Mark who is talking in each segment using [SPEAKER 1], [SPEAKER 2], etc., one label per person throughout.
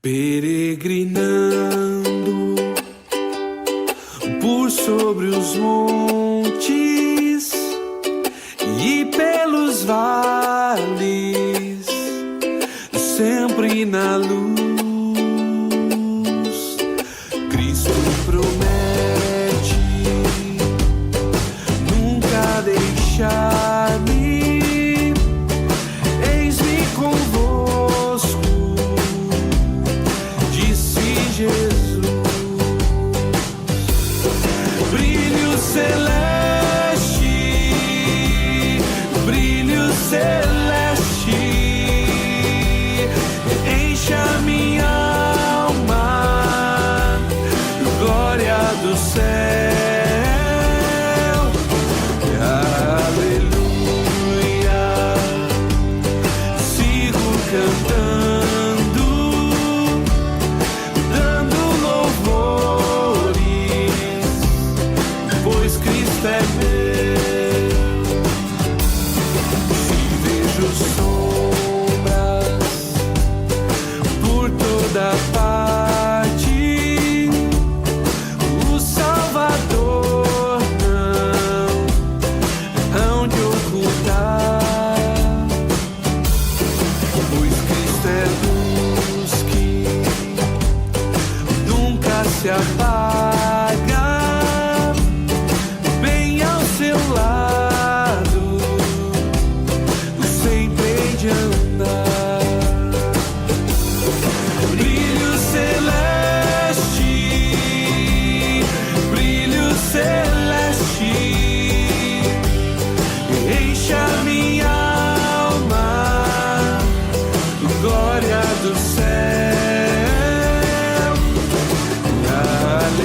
[SPEAKER 1] Peregrinando por sobre os montes e pelos vales, sempre na luz. Cristo promete nunca deixar-me. Eis-me convosco, disse Jesus. Brilho celeste, brilho celeste, enche a minha alma, glória do céu. Aleluia, sigo cantando, dando louvores, pois Cristo é meu. Se vejo sombras por toda parte, o Salvador não hão de ocultar, pois Cristo é luz que nunca se apaga, bem ao seu lado sempre hei de andar. Brilho celeste, brilho celeste, enche a minha alma, glória do céu.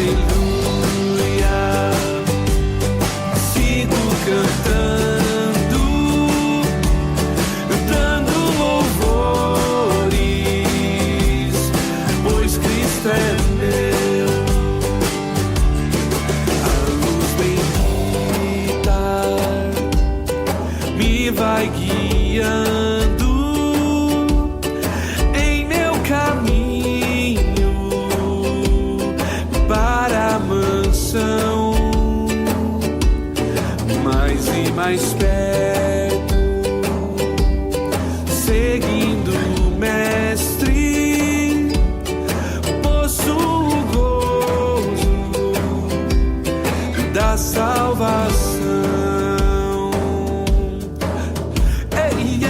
[SPEAKER 1] Aleluia, sigo cantando, dando louvores, pois Cristo é meu. A luz bendita me vai guiando em meu caminho para a mansão, mais e mais perto, seguindo o Mestre, possuo o gozo da salvação. Ei,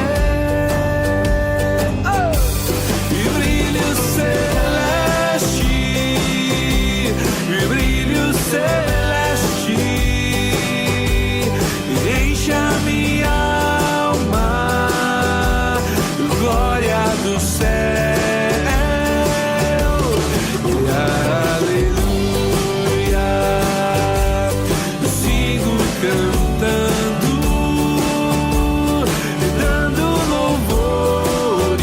[SPEAKER 1] oh! E brilho celeste, e brilho celeste, enche a minha alma, glória do céu. Aleluia, sigo cantando, dando louvores,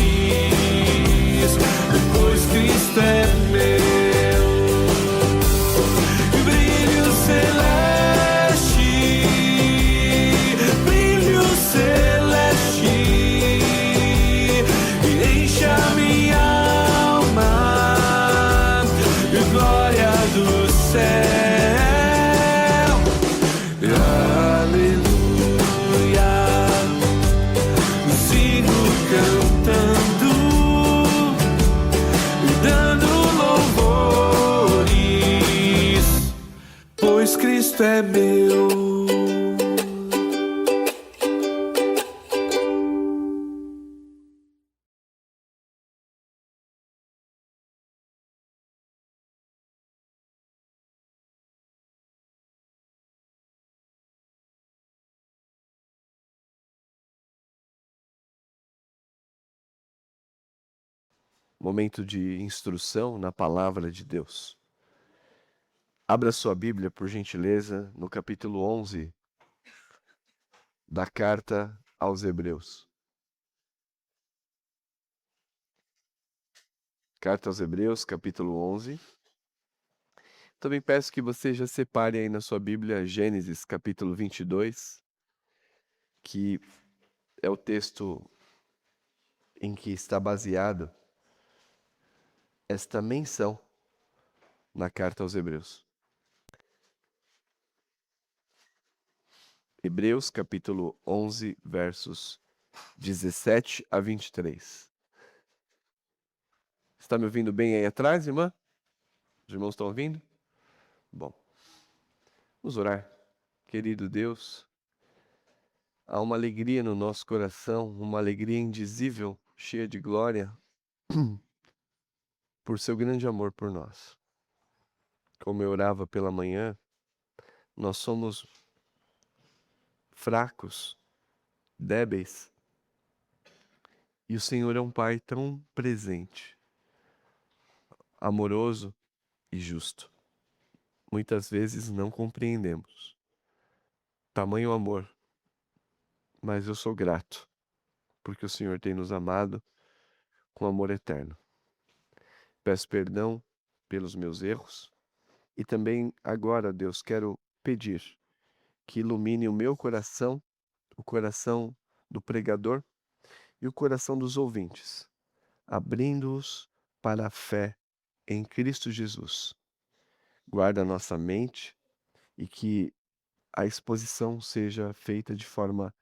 [SPEAKER 1] pois Cristo é meu. Brilho celeste, brilho celeste, enche a minha alma, glória do céu. Aleluia, sigo cantando, dando louvores, pois Cristo é meu.
[SPEAKER 2] Momento de instrução na palavra de Deus. Abra sua Bíblia, por gentileza, no capítulo 11 da carta aos Hebreus. Carta aos Hebreus, capítulo 11. Também peço que você já separe aí na sua Bíblia Gênesis, capítulo 22, que é o texto em que está baseado esta menção na carta aos Hebreus. Hebreus capítulo 11, versos 17 a 23. Está me ouvindo bem aí atrás, irmã? Os irmãos estão ouvindo? Bom, vamos orar. Querido Deus, há uma alegria no nosso coração, uma alegria indizível, cheia de glória, por seu grande amor por nós. Como eu orava pela manhã, nós somos fracos, débeis, e o Senhor é um Pai tão presente, amoroso e justo. Muitas vezes não compreendemos tamanho amor, mas eu sou grato, porque o Senhor tem nos amado com amor eterno. Peço perdão pelos meus erros e também agora, Deus, quero pedir que ilumine o meu coração, o coração do pregador e o coração dos ouvintes, abrindo-os para a fé em Cristo Jesus. Guarda a nossa mente e que a exposição seja feita de forma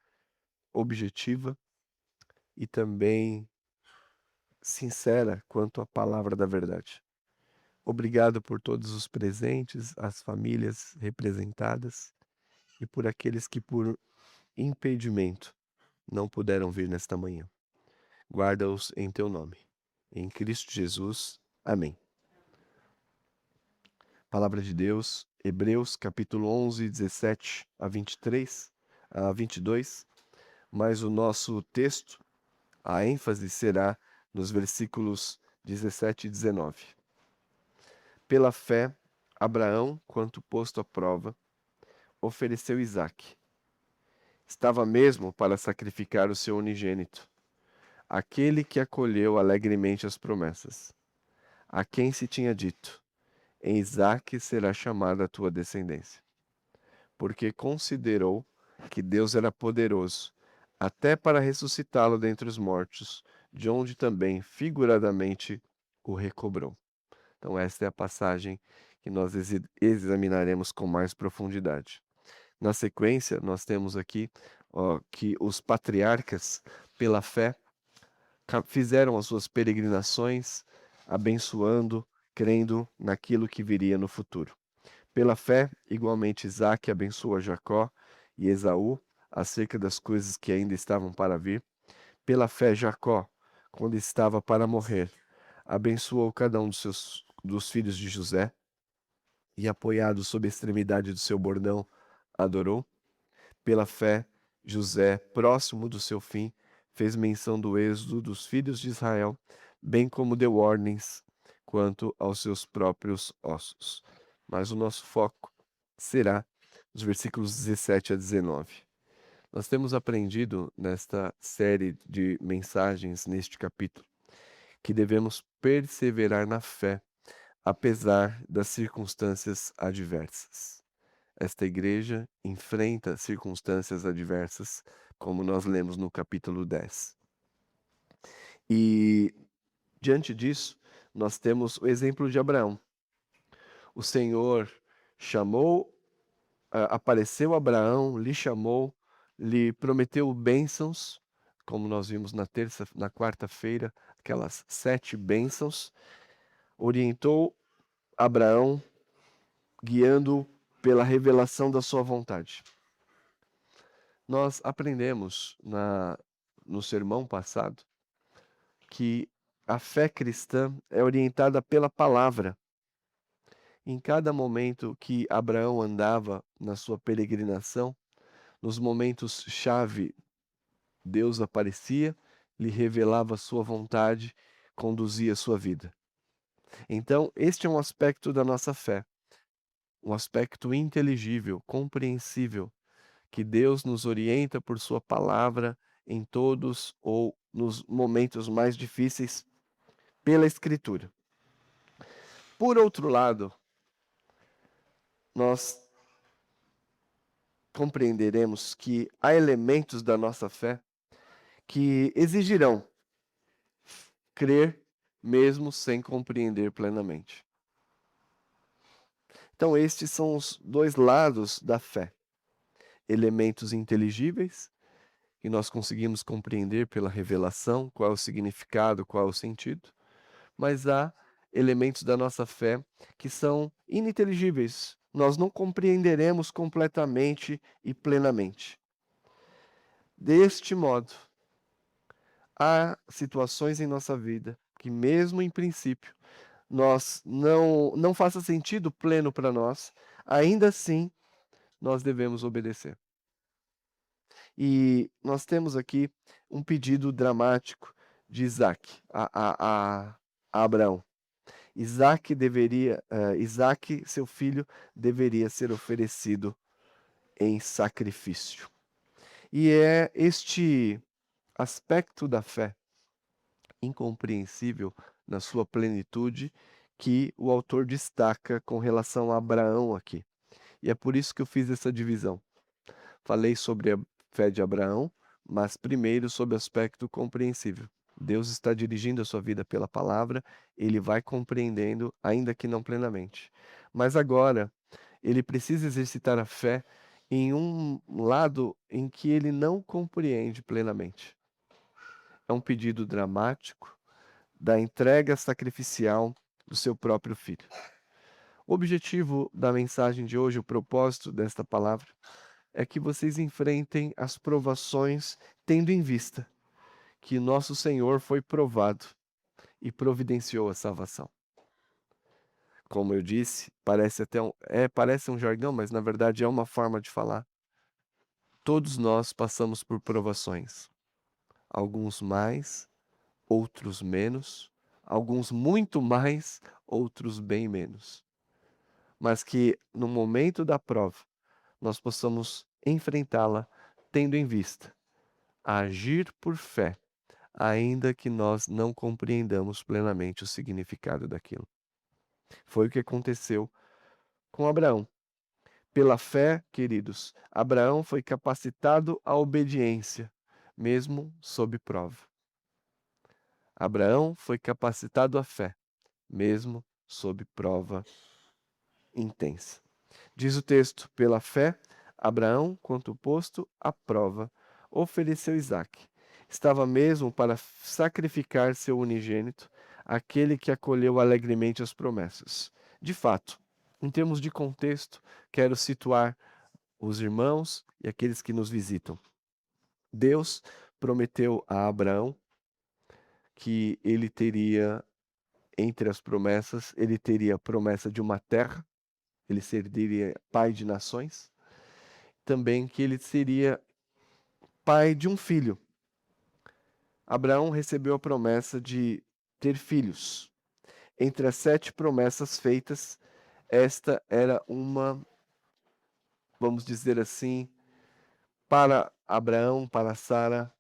[SPEAKER 2] objetiva e também sincera quanto à palavra da verdade. Obrigado por todos os presentes, as famílias representadas e por aqueles que por impedimento não puderam vir nesta manhã. Guarda-os em teu nome. Em Cristo Jesus. Amém. Palavra de Deus, Hebreus capítulo 11, 17 a 23, a 22. Mas o nosso texto, a ênfase será nos versículos 17 e 19. Pela fé, Abraão, quanto posto à prova, ofereceu Isaque. Estava mesmo para sacrificar o seu unigênito, aquele que acolheu alegremente as promessas, a quem se tinha dito: em Isaque será chamada a tua descendência. Porque considerou que Deus era poderoso, até para ressuscitá-lo dentre os mortos, de onde também figuradamente o recobrou. Então esta é a passagem que nós examinaremos com mais profundidade. Na sequência, nós temos aqui que os patriarcas, pela fé, fizeram as suas peregrinações, abençoando, crendo naquilo que viria no futuro. Pela fé, igualmente Isaque abençoa Jacó e Esaú acerca das coisas que ainda estavam para vir. Pela fé, Jacó, quando estava para morrer, abençoou cada um dos filhos de José e, apoiado sob a extremidade do seu bordão, adorou. Pela fé, José, próximo do seu fim, fez menção do êxodo dos filhos de Israel, bem como deu ordens quanto aos seus próprios ossos. Mas o nosso foco será os versículos 17 a 19. Nós temos aprendido nesta série de mensagens, neste capítulo, que devemos perseverar na fé, apesar das circunstâncias adversas. Esta igreja enfrenta circunstâncias adversas, como nós lemos no capítulo 10. E, diante disso, nós temos o exemplo de Abraão. O Senhor apareceu a Abraão, lhe chamou, lhe prometeu bênçãos, como nós vimos na quarta-feira, aquelas 7 bênçãos, orientou Abraão, guiando pela revelação da sua vontade. Nós aprendemos no sermão passado que a fé cristã é orientada pela palavra. Em cada momento que Abraão andava na sua peregrinação, nos momentos chave, Deus aparecia, lhe revelava a sua vontade, conduzia a sua vida. Então, este é um aspecto da nossa fé, um aspecto inteligível, compreensível, que Deus nos orienta por sua palavra em todos ou nos momentos mais difíceis pela Escritura. Por outro lado, nós compreenderemos que há elementos da nossa fé que exigirão crer, mesmo sem compreender plenamente. Então, estes são os dois lados da fé: elementos inteligíveis, que nós conseguimos compreender pela revelação, qual é o significado, qual é o sentido, mas há elementos da nossa fé que são ininteligíveis. Nós não compreenderemos completamente e plenamente. Deste modo, há situações em nossa vida que, mesmo em princípio, nós não faça sentido pleno para nós, ainda assim nós devemos obedecer. E nós temos aqui um pedido dramático de Isaac a Abraão. Isaac, seu filho, deveria ser oferecido em sacrifício. E é este aspecto da fé incompreensível na sua plenitude que o autor destaca com relação a Abraão aqui. E é por isso que eu fiz essa divisão. Falei sobre a fé de Abraão, mas primeiro sobre o aspecto compreensível. Deus está dirigindo a sua vida pela palavra, ele vai compreendendo, ainda que não plenamente. Mas agora, ele precisa exercitar a fé em um lado em que ele não compreende plenamente. É um pedido dramático da entrega sacrificial do seu próprio filho. O objetivo da mensagem de hoje, o propósito desta palavra, é que vocês enfrentem as provações tendo em vista que nosso Senhor foi provado e providenciou a salvação. Como eu disse, parece um jargão, mas na verdade é uma forma de falar. Todos nós passamos por provações. Alguns mais, outros menos, alguns muito mais, outros bem menos. Mas que no momento da prova nós possamos enfrentá-la tendo em vista agir por fé, ainda que nós não compreendamos plenamente o significado daquilo. Foi o que aconteceu com Abraão. Pela fé, queridos, Abraão foi capacitado à obediência, mesmo sob prova. Abraão foi capacitado à fé, mesmo sob prova intensa. Diz o texto: pela fé, Abraão, quanto posto à prova, ofereceu Isaque. Estava mesmo para sacrificar seu unigênito, aquele que acolheu alegremente as promessas. De fato, em termos de contexto, quero situar os irmãos e aqueles que nos visitam. Deus prometeu a Abraão que ele teria, entre as promessas, ele teria a promessa de uma terra, ele seria pai de nações, também que ele seria pai de um filho. Abraão recebeu a promessa de ter filhos. Entre as 7 promessas feitas, esta era uma, vamos dizer assim, para Abraão, para Sara,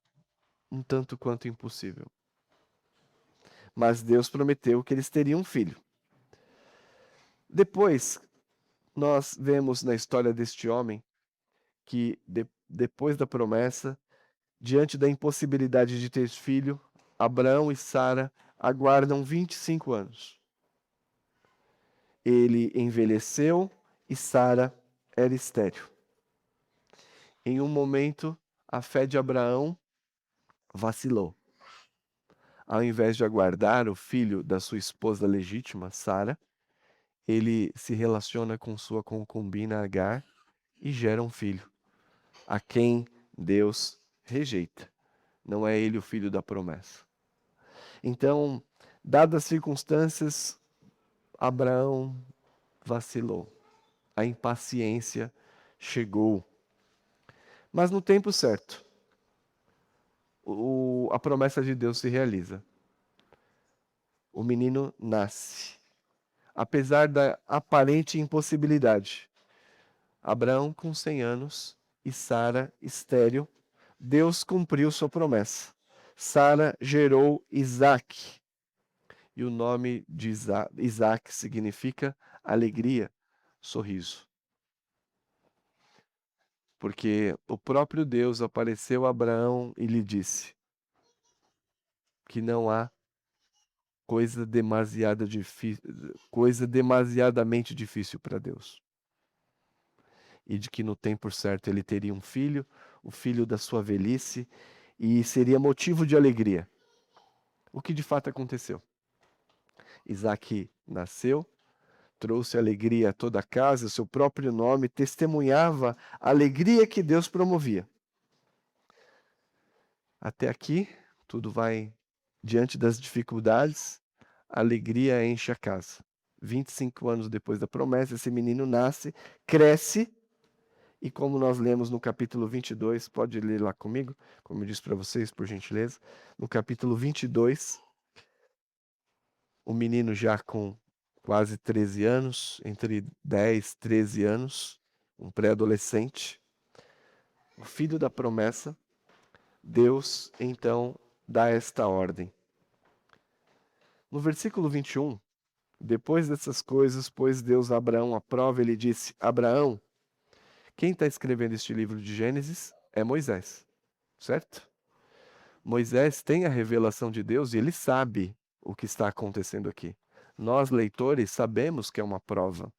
[SPEAKER 2] um tanto quanto impossível. Mas Deus prometeu que eles teriam um filho. Depois, nós vemos na história deste homem que, depois da promessa, diante da impossibilidade de ter filho, Abraão e Sara aguardam 25 anos. Ele envelheceu e Sara era estéril. Em um momento, a fé de Abraão vacilou. Ao invés de aguardar o filho da sua esposa legítima, Sara, ele se relaciona com sua concubina Agar e gera um filho, a quem Deus rejeita. Não é ele o filho da promessa. Então, dadas as circunstâncias, Abraão vacilou. A impaciência chegou. Mas no tempo certo, a promessa de Deus se realiza. O menino nasce. Apesar da aparente impossibilidade, Abraão com 100 anos e Sara estéril, Deus cumpriu sua promessa. Sara gerou Isaque. E o nome de Isaque significa alegria, sorriso. Porque o próprio Deus apareceu a Abraão e lhe disse que não há coisa demasiadamente difícil para Deus. E de que no tempo certo ele teria um filho, o filho da sua velhice, e seria motivo de alegria. O que de fato aconteceu? Isaque nasceu, trouxe alegria a toda a casa, seu próprio nome testemunhava a alegria que Deus promovia. Até aqui, tudo vai diante das dificuldades, a alegria enche a casa. 25 anos depois da promessa, esse menino nasce, cresce, e como nós lemos no capítulo 22, pode ler lá comigo, como eu disse para vocês, por gentileza, no capítulo 22, o menino já com quase 13 anos, entre 10 e 13 anos, um pré-adolescente, o filho da promessa, Deus então dá esta ordem. No versículo 21, depois dessas coisas, pôs Deus a Abraão à prova, ele disse: Abraão, quem está escrevendo este livro de Gênesis é Moisés, certo? Moisés tem a revelação de Deus e ele sabe o que está acontecendo aqui. Nós, leitores, sabemos que é uma prova,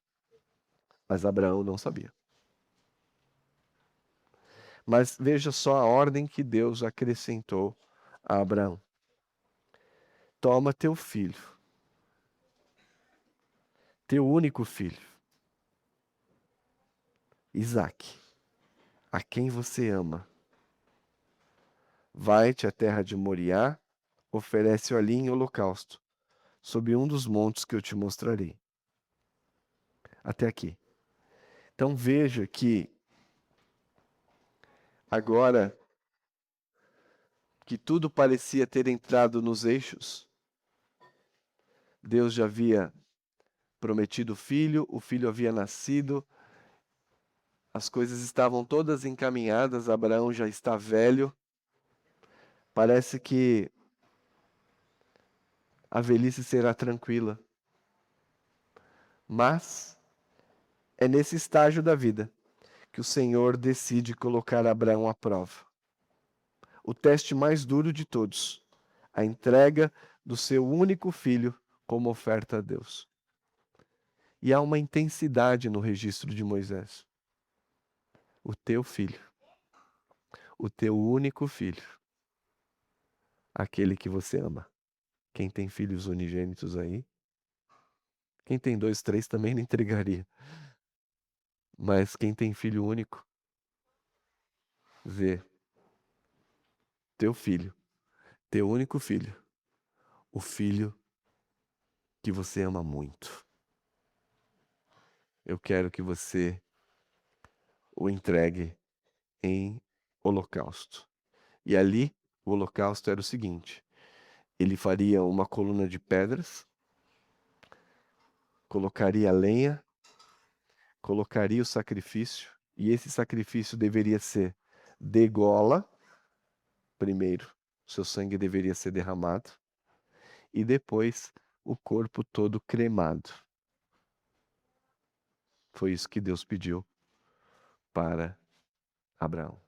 [SPEAKER 2] mas Abraão não sabia. Mas veja só a ordem que Deus acrescentou a Abraão: toma teu filho, teu único filho, Isaque, a quem você ama. Vai-te à terra de Moriá, oferece-o ali em holocausto, sob um dos montes que eu te mostrarei. Até aqui. Então veja que agora que tudo parecia ter entrado nos eixos, Deus já havia prometido o filho havia nascido, as coisas estavam todas encaminhadas, Abraão já está velho. Parece que a velhice será tranquila. Mas é nesse estágio da vida que o Senhor decide colocar Abraão à prova. O teste mais duro de todos, a entrega do seu único filho como oferta a Deus. E há uma intensidade no registro de Moisés. O teu filho, o teu único filho, aquele que você ama. Quem tem filhos unigênitos aí? Quem tem 2, 3 também não entregaria. Mas quem tem filho único, vê teu filho, teu único filho, o filho que você ama muito. Eu quero que você o entregue em holocausto. E ali, o holocausto era o seguinte: ele faria uma coluna de pedras, colocaria a lenha, colocaria o sacrifício, e esse sacrifício deveria ser de gola, primeiro, seu sangue deveria ser derramado, e depois o corpo todo cremado. Foi isso que Deus pediu para Abraão.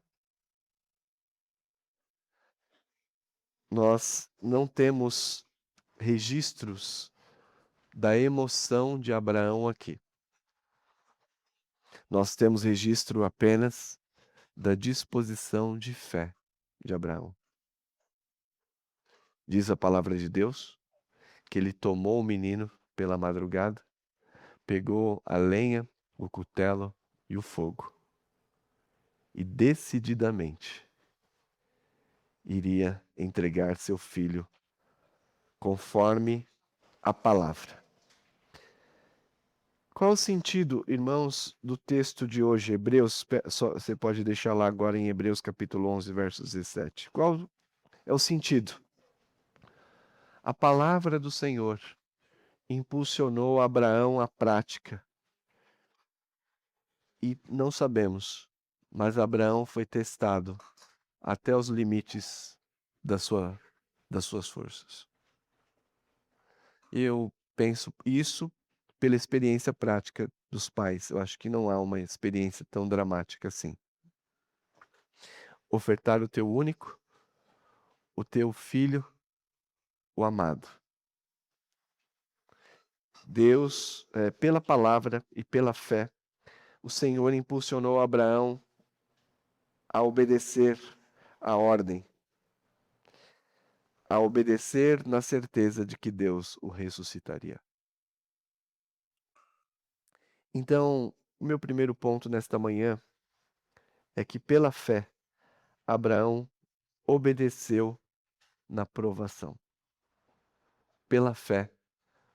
[SPEAKER 2] Nós não temos registros da emoção de Abraão aqui. Nós temos registro apenas da disposição de fé de Abraão. Diz a palavra de Deus que ele tomou o menino pela madrugada, pegou a lenha, o cutelo e o fogo, e decididamente iria entregar seu filho conforme a palavra. Qual o sentido, irmãos, do texto de hoje, Hebreus, você pode deixar lá agora em Hebreus capítulo 11, versos 17. Qual é o sentido? A palavra do Senhor impulsionou Abraão à prática. E não sabemos, mas Abraão foi testado até os limites das suas forças. Eu penso isso pela experiência prática dos pais. Eu acho que não há uma experiência tão dramática assim. Ofertar o teu único, o teu filho, o amado. Deus, pela palavra e pela fé, o Senhor impulsionou Abraão a obedecer a ordem, a obedecer na certeza de que Deus o ressuscitaria. Então, o meu primeiro ponto nesta manhã é que, pela fé, Abraão obedeceu na provação. Pela fé,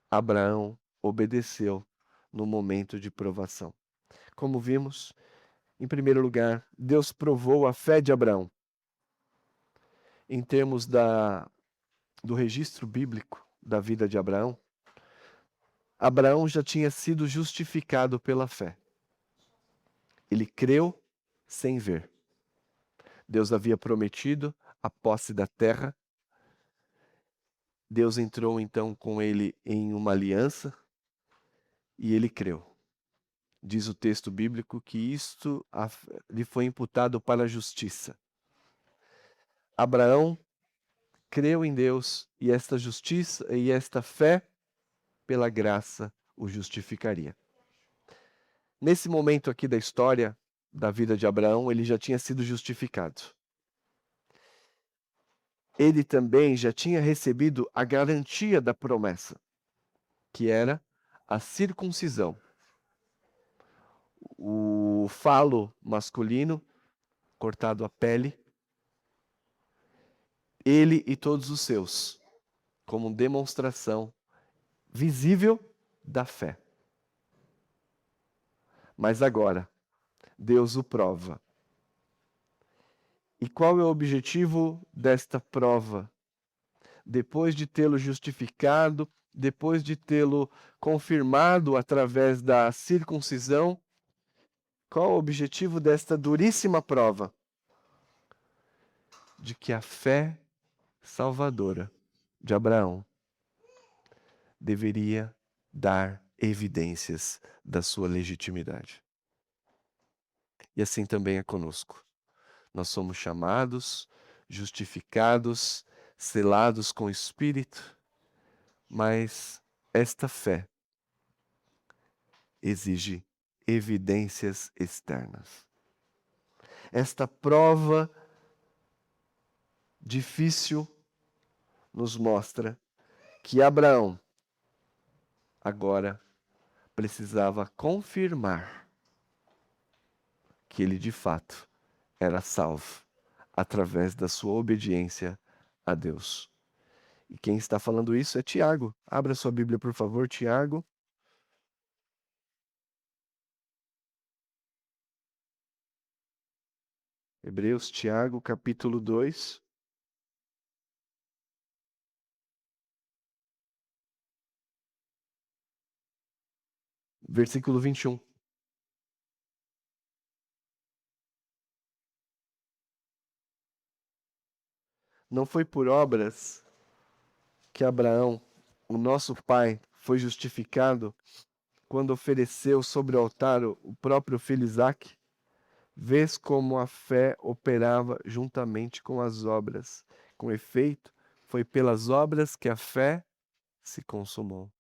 [SPEAKER 2] Abraão obedeceu no momento de provação. Como vimos, em primeiro lugar, Deus provou a fé de Abraão. Em termos do registro bíblico da vida de Abraão, Abraão já tinha sido justificado pela fé. Ele creu sem ver. Deus havia prometido a posse da terra. Deus entrou então com ele em uma aliança e ele creu. Diz o texto bíblico que isto lhe foi imputado para a justiça. Abraão creu em Deus e esta justiça e esta fé, pela graça, o justificaria. Nesse momento aqui da história, da vida de Abraão, ele já tinha sido justificado. Ele também já tinha recebido a garantia da promessa, que era a circuncisão. O falo masculino, cortado a pele, ele e todos os seus, como demonstração visível da fé. Mas agora, Deus o prova. E qual é o objetivo desta prova? Depois de tê-lo justificado, depois de tê-lo confirmado através da circuncisão, qual o objetivo desta duríssima prova? De que a fé salvadora de Abraão deveria dar evidências da sua legitimidade. E assim também é conosco. Nós somos chamados, justificados, selados com o Espírito, mas esta fé exige evidências externas. Esta prova difícil nos mostra que Abraão agora precisava confirmar que ele de fato era salvo através da sua obediência a Deus. E quem está falando isso é Tiago. Abra sua Bíblia, por favor, Tiago. Hebreus, Tiago, capítulo 2. Versículo 21. Não foi por obras que Abraão, o nosso pai, foi justificado quando ofereceu sobre o altar o próprio filho Isaque? Vês como a fé operava juntamente com as obras. Com efeito, foi pelas obras que a fé se consumou.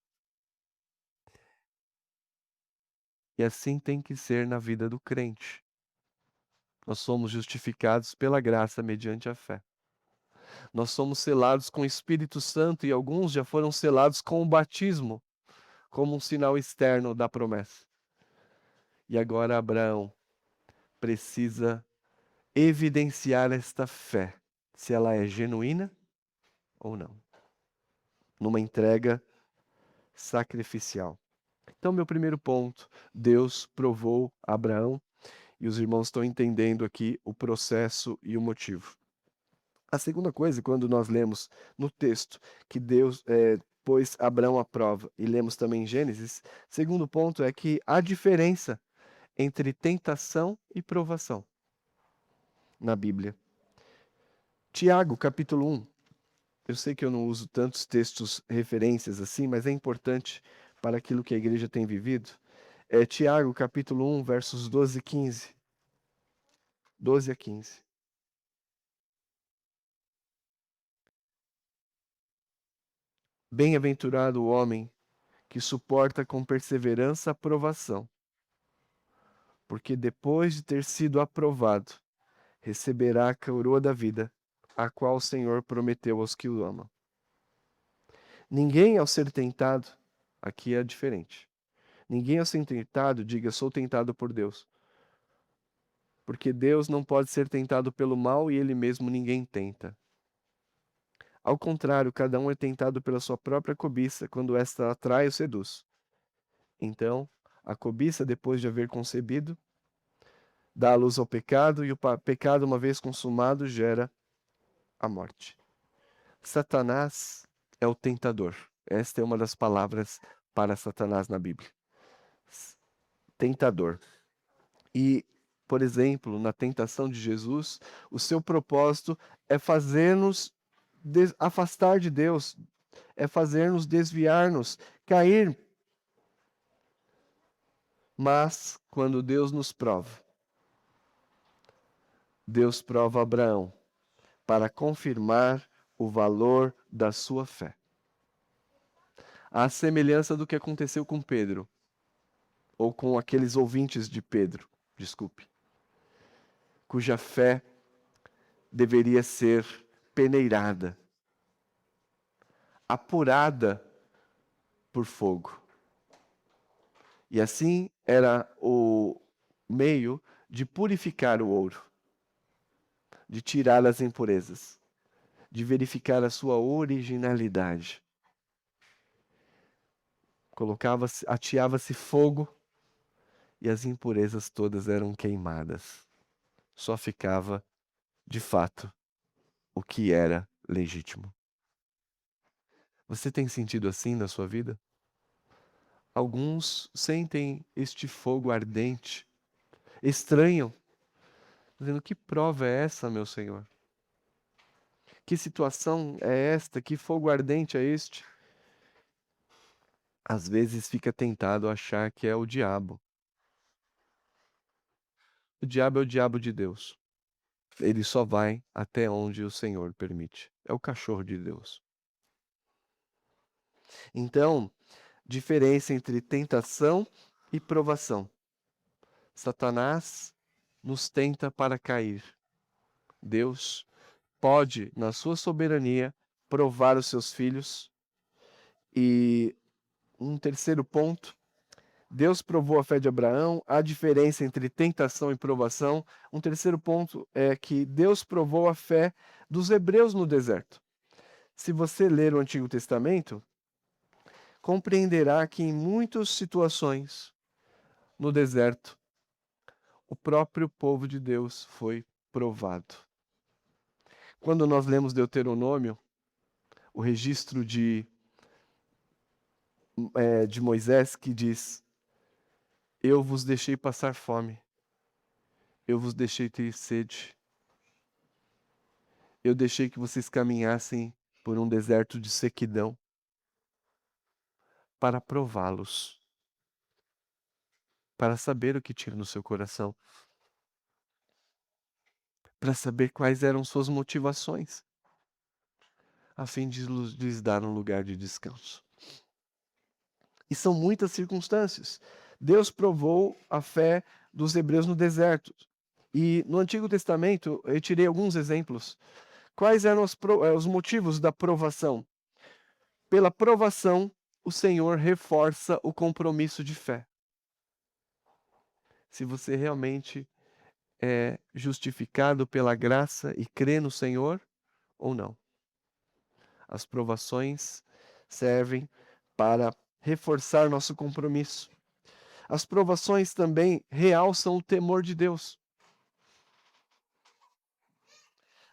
[SPEAKER 2] E assim tem que ser na vida do crente. Nós somos justificados pela graça mediante a fé. Nós somos selados com o Espírito Santo e alguns já foram selados com o batismo, como um sinal externo da promessa. E agora Abraão precisa evidenciar esta fé, se ela é genuína ou não, numa entrega sacrificial. Então, meu primeiro ponto, Deus provou Abraão, e os irmãos estão entendendo aqui o processo e o motivo. A segunda coisa, quando nós lemos no texto que Deus pôs Abraão à prova, e lemos também em Gênesis, segundo ponto é que há diferença entre tentação e provação na Bíblia. Tiago, capítulo 1. Eu sei que eu não uso tantos textos, referências assim, mas é importante para aquilo que a igreja tem vivido. É Tiago, capítulo 1, versos 12 e 15. 12 a 15. Bem-aventurado o homem que suporta com perseverança a provação, porque depois de ter sido aprovado, receberá a coroa da vida, a qual o Senhor prometeu aos que o amam. Ninguém, ao ser tentado, aqui é diferente. Ninguém, ao ser tentado, diga: sou tentado por Deus. Porque Deus não pode ser tentado pelo mal e Ele mesmo ninguém tenta. Ao contrário, cada um é tentado pela sua própria cobiça, quando esta atrai ou seduz. Então, a cobiça, depois de haver concebido, dá a luz ao pecado, e o pecado, uma vez consumado, gera a morte. Satanás é o tentador. Esta é uma das palavras para Satanás na Bíblia. Tentador. E, por exemplo, na tentação de Jesus, o seu propósito é fazer-nos afastar de Deus, é fazer-nos desviar-nos, cair. Mas, quando Deus nos prova, Deus prova Abraão para confirmar o valor da sua fé. À semelhança do que aconteceu com Pedro, ou com aqueles ouvintes de Pedro, desculpe, cuja fé deveria ser peneirada, apurada por fogo. E assim era o meio de purificar o ouro, de tirar as impurezas, de verificar a sua originalidade. Ateava-se fogo e as impurezas todas eram queimadas. Só ficava, de fato, o que era legítimo. Você tem sentido assim na sua vida? Alguns sentem este fogo ardente, estranham, dizendo: que prova é essa, meu Senhor? Que situação é esta? Que fogo ardente é este? Às vezes fica tentado a achar que é o diabo. O diabo é o diabo de Deus. Ele só vai até onde o Senhor permite. É o cachorro de Deus. Então, diferença entre tentação e provação. Satanás nos tenta para cair. Deus pode, na sua soberania, provar os seus filhos. E um terceiro ponto: Deus provou a fé de Abraão, a diferença entre tentação e provação. Um terceiro ponto é que Deus provou a fé dos hebreus no deserto. Se você ler o Antigo Testamento, compreenderá que em muitas situações no deserto, o próprio povo de Deus foi provado. Quando nós lemos Deuteronômio, o registro de Moisés, que diz: eu vos deixei passar fome, eu vos deixei ter sede, eu deixei que vocês caminhassem por um deserto de sequidão para prová-los, para saber o que tinha no seu coração, para saber quais eram suas motivações, a fim de lhes dar um lugar de descanso. E são muitas circunstâncias. Deus provou a fé dos hebreus no deserto. E no Antigo Testamento, eu tirei alguns exemplos. Quais eram os motivos da provação? Pela provação, o Senhor reforça o compromisso de fé. Se você realmente é justificado pela graça e crê no Senhor ou não. As provações servem para reforçar nosso compromisso. As provações também realçam o temor de Deus.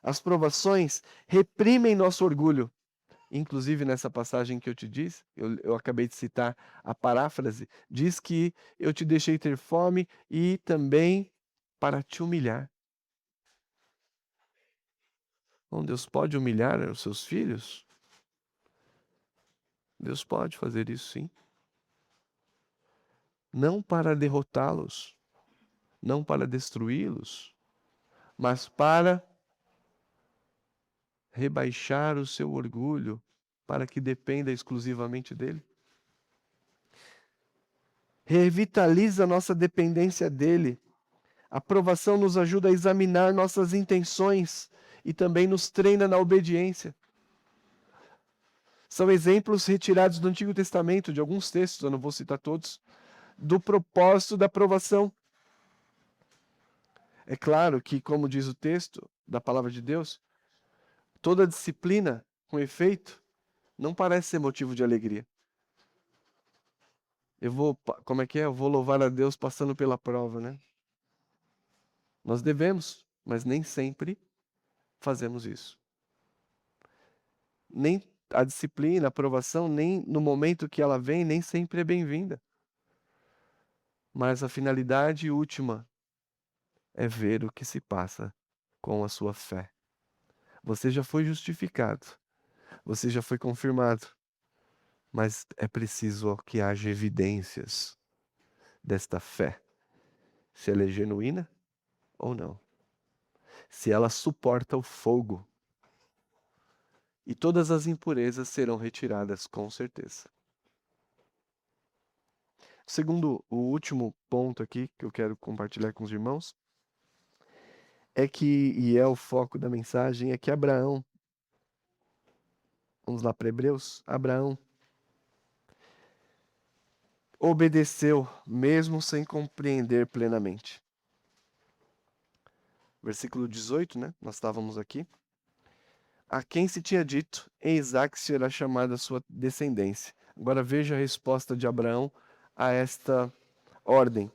[SPEAKER 2] As provações reprimem nosso orgulho. Inclusive, nessa passagem que eu te disse, eu acabei de citar a paráfrase, diz que eu te deixei ter fome e também para te humilhar. Bom, Deus pode humilhar os seus filhos? Deus pode fazer isso, sim. Não para derrotá-los, não para destruí-los, mas para rebaixar o seu orgulho, para que dependa exclusivamente dele. revitaliza a nossa dependência dele. A provação nos ajuda a examinar nossas intenções e também nos treina na obediência. São exemplos retirados do Antigo Testamento, de alguns textos, eu não vou citar todos, do propósito da provação. É claro que, como diz o texto da palavra de Deus, toda disciplina, com efeito, não parece ser motivo de alegria. Como é que é? Eu vou louvar a Deus passando pela prova, né? Nós devemos, mas nem sempre fazemos isso. Nem a disciplina, a aprovação, nem no momento que ela vem, nem sempre é bem-vinda. Mas a finalidade última é ver o que se passa com a sua fé. Você já foi justificado, você já foi confirmado, mas é preciso que haja evidências desta fé. Se ela é genuína ou não. Se ela suporta o fogo. E todas as impurezas serão retiradas com certeza. Segundo, o último ponto aqui que eu quero compartilhar com os irmãos é que, e é o foco da mensagem, é que Abraão, vamos lá para Hebreus, Abraão obedeceu mesmo sem compreender plenamente. Versículo 18, né? Nós estávamos aqui. A quem se tinha dito, em Isaque será chamada a sua descendência. Agora veja a resposta de Abraão a esta ordem.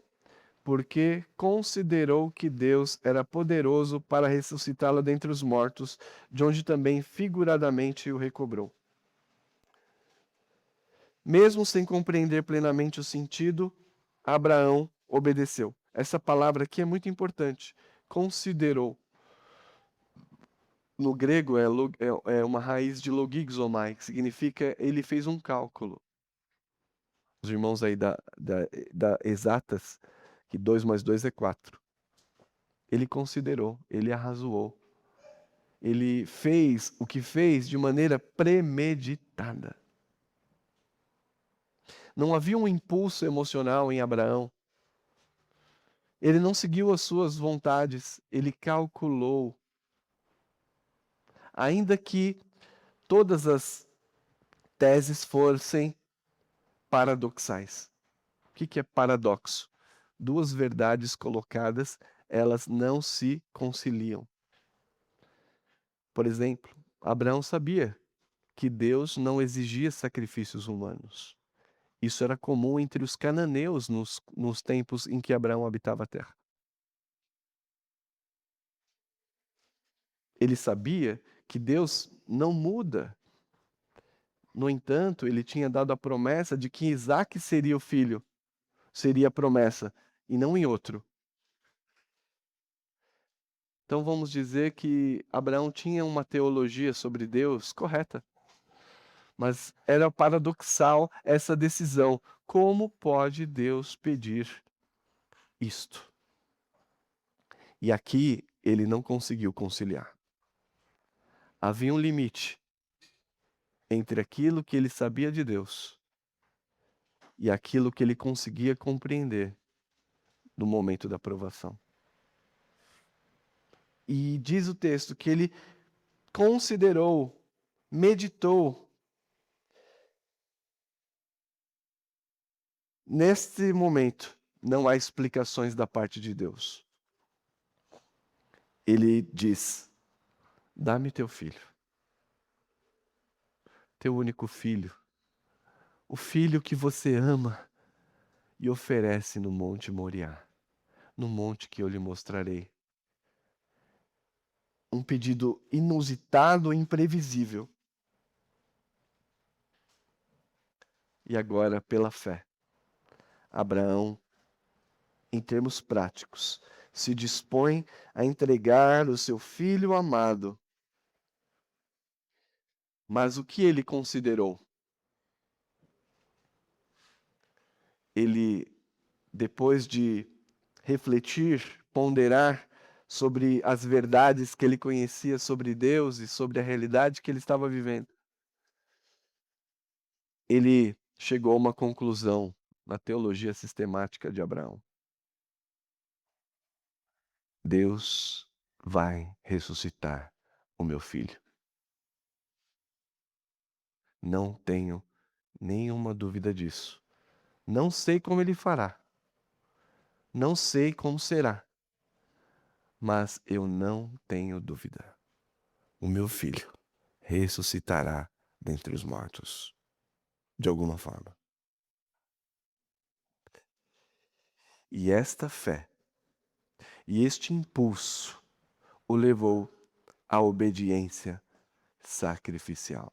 [SPEAKER 2] Porque considerou que Deus era poderoso para ressuscitá-lo dentre os mortos, de onde também figuradamente o recobrou. Mesmo sem compreender plenamente o sentido, Abraão obedeceu. Essa palavra aqui é muito importante. Considerou. No grego é uma raiz de logizomai, que significa ele fez um cálculo. Os irmãos aí da exatas, que 2 mais 2 é 4. Ele considerou, ele arrazoou. Ele fez o que fez de maneira premeditada. Não havia um impulso emocional em Abraão. Ele não seguiu as suas vontades, ele calculou. Ainda que todas as teses fossem paradoxais. O que é paradoxo? Duas verdades colocadas, elas não se conciliam. Por exemplo, Abraão sabia que Deus não exigia sacrifícios humanos. Isso era comum entre os cananeus nos tempos em que Abraão habitava a terra. Ele sabia que Deus não muda. No entanto, ele tinha dado a promessa de que Isaque seria o filho, seria a promessa, e não em outro. Então vamos dizer que Abraão tinha uma teologia sobre Deus correta. Mas era paradoxal essa decisão. Como pode Deus pedir isto? E aqui ele não conseguiu conciliar. Havia um limite entre aquilo que ele sabia de Deus e aquilo que ele conseguia compreender no momento da provação. E diz o texto que ele considerou, meditou. Neste momento, não há explicações da parte de Deus. Ele diz: dá-me teu filho, teu único filho, o filho que você ama, e oferece no Monte Moriá, no monte que eu lhe mostrarei. Um pedido inusitado e imprevisível. E agora, pela fé, Abraão, em termos práticos, se dispõe a entregar o seu filho amado. Mas o que ele considerou? Ele, depois de refletir, ponderar sobre as verdades que ele conhecia sobre Deus e sobre a realidade que ele estava vivendo, ele chegou a uma conclusão na teologia sistemática de Abraão. Deus vai ressuscitar o meu filho. Não tenho nenhuma dúvida disso. Não sei como ele fará. Não sei como será. Mas eu não tenho dúvida. O meu filho ressuscitará dentre os mortos. De alguma forma. E esta fé e este impulso o levou à obediência sacrificial.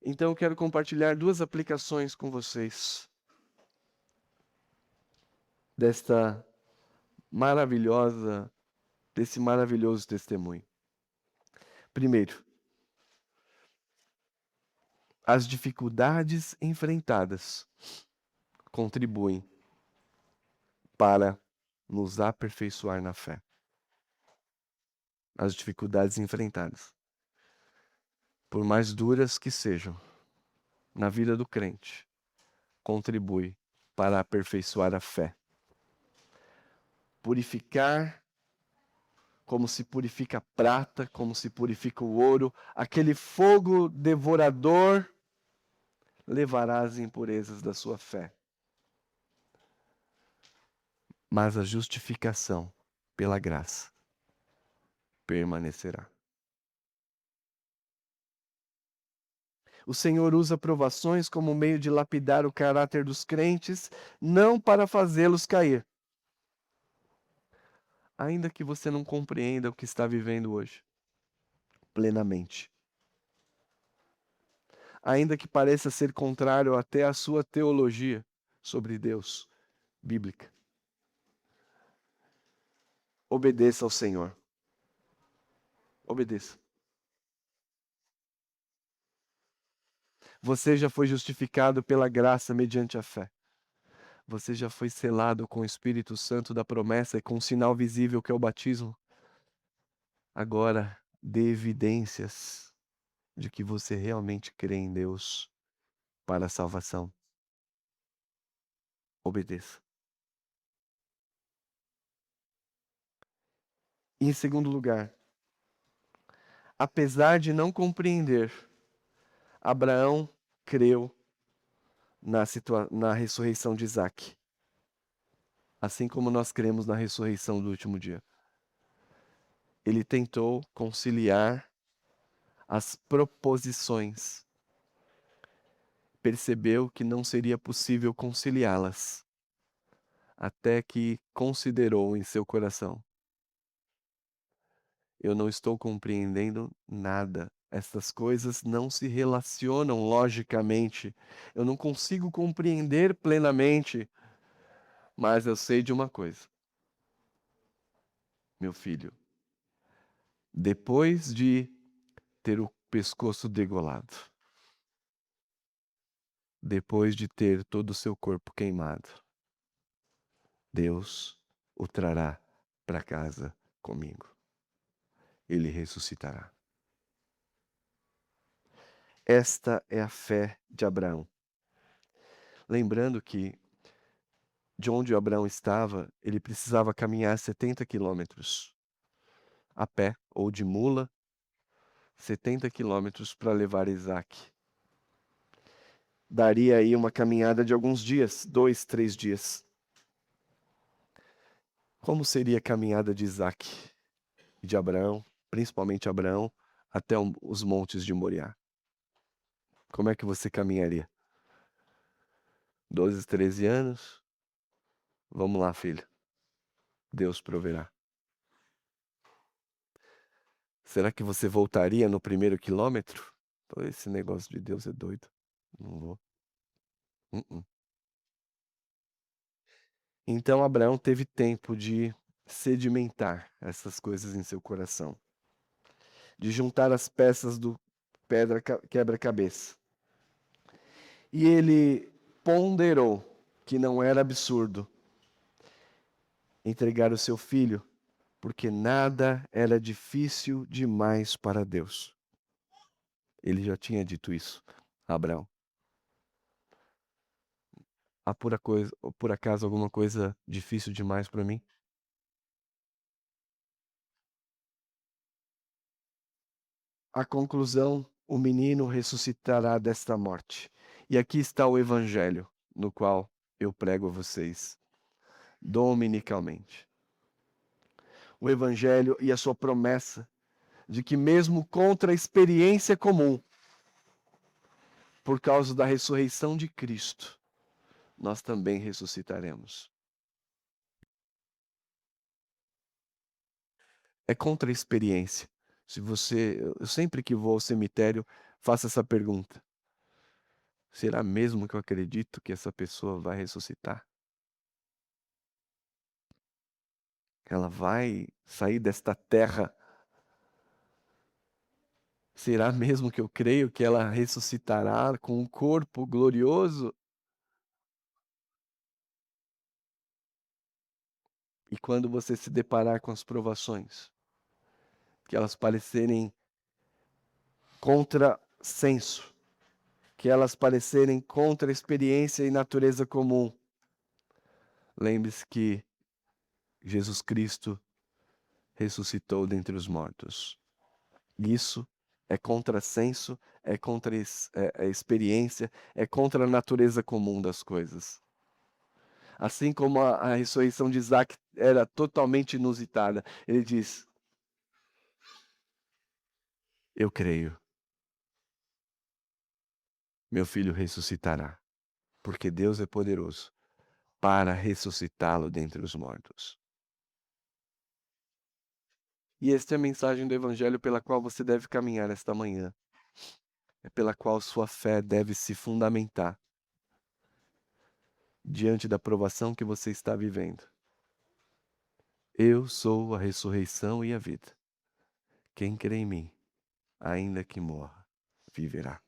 [SPEAKER 2] Então eu quero compartilhar duas aplicações com vocês desse maravilhoso testemunho. Primeiro, as dificuldades enfrentadas contribuem para nos aperfeiçoar na fé. As dificuldades enfrentadas, por mais duras que sejam, na vida do crente, contribui para aperfeiçoar a fé. Purificar como se purifica a prata, como se purifica o ouro, aquele fogo devorador levará as impurezas da sua fé. Mas a justificação pela graça permanecerá. O Senhor usa provações como meio de lapidar o caráter dos crentes, não para fazê-los cair. Ainda que você não compreenda o que está vivendo hoje, plenamente. Ainda que pareça ser contrário até à sua teologia sobre Deus, bíblica. Obedeça ao Senhor. Obedeça. Você já foi justificado pela graça mediante a fé. Você já foi selado com o Espírito Santo da promessa e com um sinal visível que é o batismo. Agora, dê evidências de que você realmente crê em Deus para a salvação. Obedeça. E em segundo lugar, apesar de não compreender, Abraão creu na ressurreição de Isaque. Assim como nós cremos na ressurreição do último dia. Ele tentou conciliar as proposições. Percebeu que não seria possível conciliá-las, até que considerou em seu coração: eu não estou compreendendo nada. Estas coisas não se relacionam logicamente. Eu não consigo compreender plenamente. Mas eu sei de uma coisa. Meu filho, depois de ter o pescoço degolado, depois de ter todo o seu corpo queimado, Deus o trará para casa comigo. Ele ressuscitará. Esta é a fé de Abraão. Lembrando que de onde Abraão estava, ele precisava caminhar 70 quilômetros a pé ou de mula, 70 quilômetros para levar Isaque. Daria aí uma caminhada de alguns dias, 2, 3 dias. Como seria a caminhada de Isaque e de Abraão, principalmente Abraão, até os montes de Moriá? Como é que você caminharia? 12, 13 anos? Vamos lá, filho. Deus proverá. Será que você voltaria no primeiro quilômetro? Pô, esse negócio de Deus é doido. Não vou. Então Abraão teve tempo de sedimentar essas coisas em seu coração, de juntar as peças do quebra-cabeça. E ele ponderou que não era absurdo entregar o seu filho, porque nada era difícil demais para Deus. Ele já tinha dito isso a Abraão. Há por acaso alguma coisa difícil demais para mim? A conclusão, o menino ressuscitará desta morte. E aqui está o evangelho, no qual eu prego a vocês, dominicalmente. O evangelho e a sua promessa de que mesmo contra a experiência comum, por causa da ressurreição de Cristo, nós também ressuscitaremos. É contra a experiência. Eu sempre que vou ao cemitério, faço essa pergunta. Será mesmo que eu acredito que essa pessoa vai ressuscitar? Ela vai sair desta terra? Será mesmo que eu creio que ela ressuscitará com um corpo glorioso? E quando você se deparar com as provações, que elas parecerem contrassenso, que elas parecerem contra a experiência e natureza comum, lembre-se que Jesus Cristo ressuscitou dentre os mortos. Isso é contrassenso, é contra a experiência, é contra a natureza comum das coisas. Assim como a ressurreição de Isaac era totalmente inusitada, ele diz: eu creio, meu filho ressuscitará, porque Deus é poderoso para ressuscitá-lo dentre os mortos. E esta é a mensagem do Evangelho pela qual você deve caminhar esta manhã. É pela qual sua fé deve se fundamentar diante da provação que você está vivendo. Eu sou a ressurreição e a vida. Quem crê em mim, ainda que morra, viverá.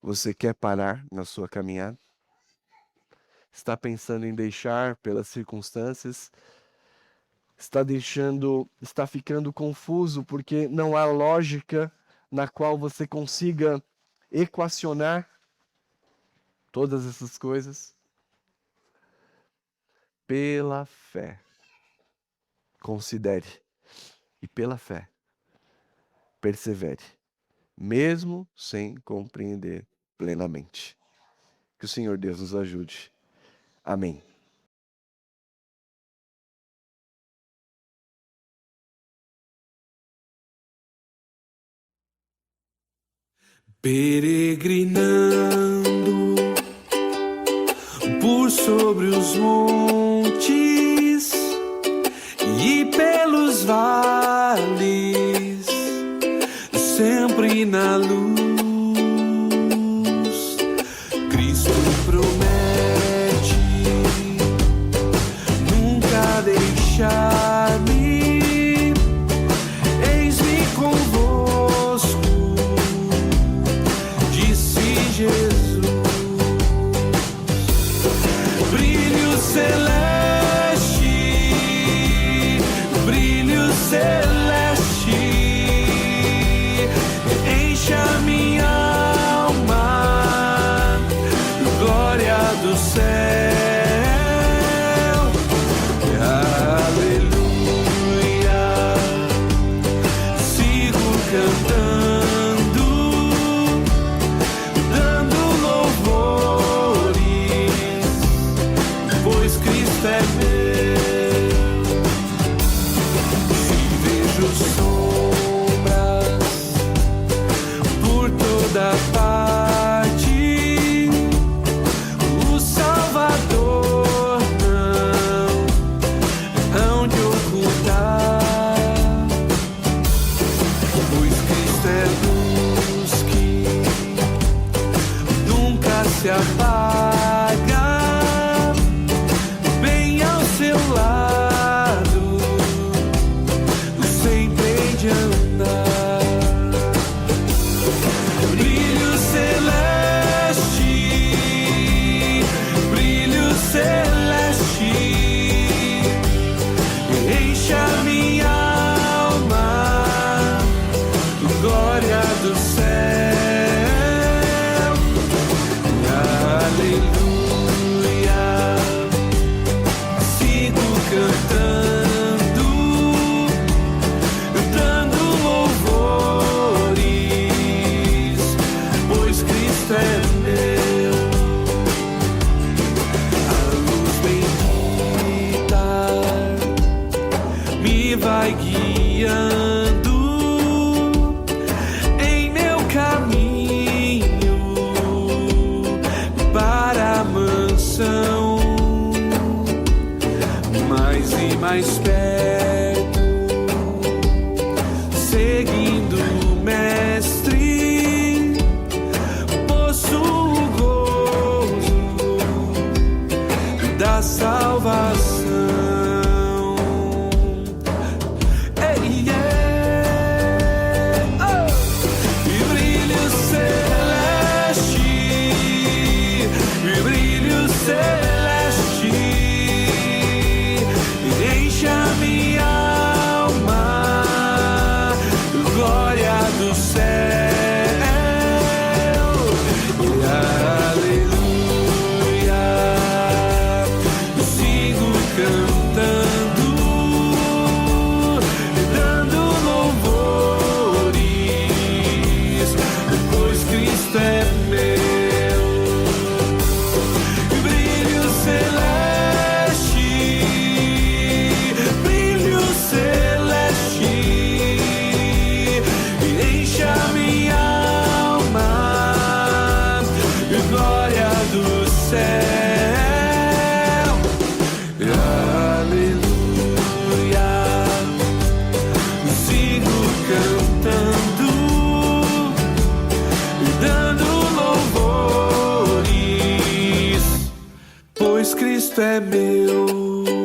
[SPEAKER 2] Você quer parar na sua caminhada? Está pensando em deixar pelas circunstâncias? Está ficando confuso porque não há lógica na qual você consiga equacionar todas essas coisas? Pela fé, considere, e pela fé, persevere, mesmo sem compreender plenamente. Que o Senhor Deus nos ajude. Amém.
[SPEAKER 1] Peregrinando por sobre os montes e pelos vales, sempre na luz. Cristo promete nunca deixar-me. Eis-me convosco, disse Jesus. Brilho celeste, brilho celeste, enche a minha alma, glória do céu. Aleluia, sigo cantando, dando louvores, pois Cristo é meu. Se vejo sombras por toda parte, o Salvador e mais perto, seguindo o Mestre, possuo o gozo da salvação. Ei, oh! E brilho celeste, e brilho celeste enche a minha alma, glória do céu, e aleluia, sigo cantando, dando louvores, pois Cristo é meu. Brilho celeste, brilho celeste enche a minha alma, glória do céu, aleluia, sigo cantando, dando louvores, pois Cristo é meu.